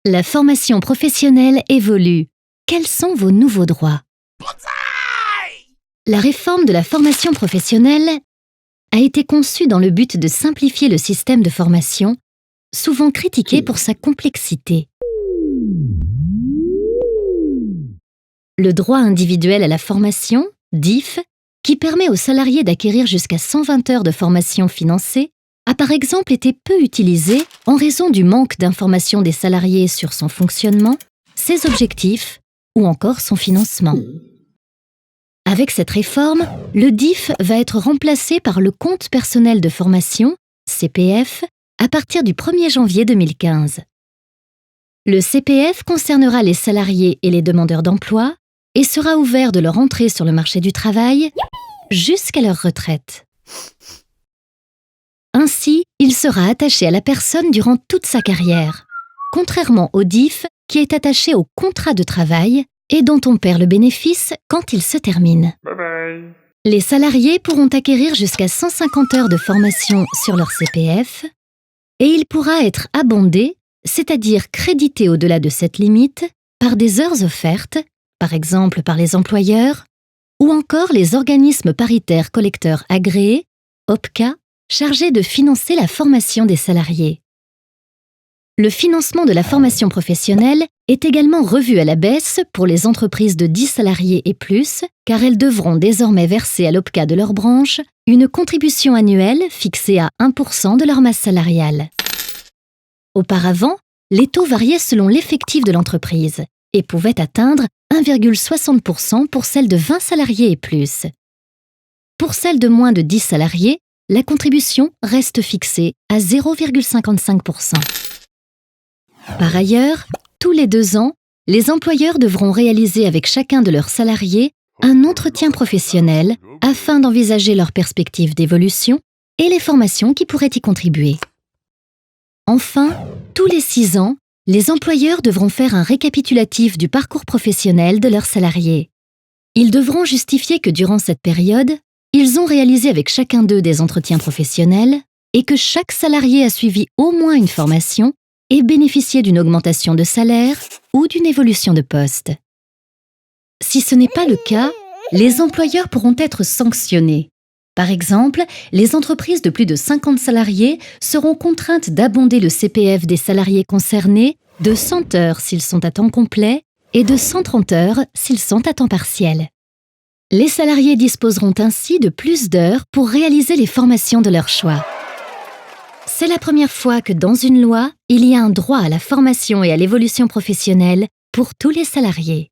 La formation professionnelle évolue. Quels sont vos nouveaux droits? La réforme de la formation professionnelle a été conçue dans le but de simplifier le système de formation, souvent critiqué pour sa complexité. Le droit individuel à la formation, DIF, qui permet aux salariés d'acquérir jusqu'à 120 heures de formation financée, a par exemple été peu utilisé en raison du manque d'informations des salariés sur son fonctionnement, ses objectifs ou encore son financement. Avec cette réforme, le DIF va être remplacé par le compte personnel de formation, CPF, à partir du 1er janvier 2015. Le CPF concernera les salariés et les demandeurs d'emploi et sera ouvert de leur entrée sur le marché du travail jusqu'à leur retraite. Ainsi, il sera attaché à la personne durant toute sa carrière, contrairement au DIF qui est attaché au contrat de travail et dont on perd le bénéfice quand il se termine. Bye bye. Les salariés pourront acquérir jusqu'à 150 heures de formation sur leur CPF et il pourra être abondé, c'est-à-dire crédité au-delà de cette limite, par des heures offertes, par exemple par les employeurs, ou encore les organismes paritaires collecteurs agréés, OPCA, chargés de financer la formation des salariés. Le financement de la formation professionnelle est également revu à la baisse pour les entreprises de 10 salariés et plus, car elles devront désormais verser à l'OPCA de leur branche une contribution annuelle fixée à 1% de leur masse salariale. Auparavant, les taux variaient selon l'effectif de l'entreprise et pouvaient atteindre 1,60% pour celles de 20 salariés et plus. Pour celles de moins de 10 salariés, la contribution reste fixée à 0,55%. Par ailleurs, tous les 2 ans, les employeurs devront réaliser avec chacun de leurs salariés un entretien professionnel afin d'envisager leurs perspectives d'évolution et les formations qui pourraient y contribuer. Enfin, tous les 6 ans, les employeurs devront faire un récapitulatif du parcours professionnel de leurs salariés. Ils devront justifier que durant cette période, ils ont réalisé avec chacun d'eux des entretiens professionnels et que chaque salarié a suivi au moins une formation et bénéficié d'une augmentation de salaire ou d'une évolution de poste. Si ce n'est pas le cas, les employeurs pourront être sanctionnés. Par exemple, les entreprises de plus de 50 salariés seront contraintes d'abonder le CPF des salariés concernés de 100 heures s'ils sont à temps complet et de 130 heures s'ils sont à temps partiel. Les salariés disposeront ainsi de plus d'heures pour réaliser les formations de leur choix. C'est la première fois que dans une loi, il y a un droit à la formation et à l'évolution professionnelle pour tous les salariés.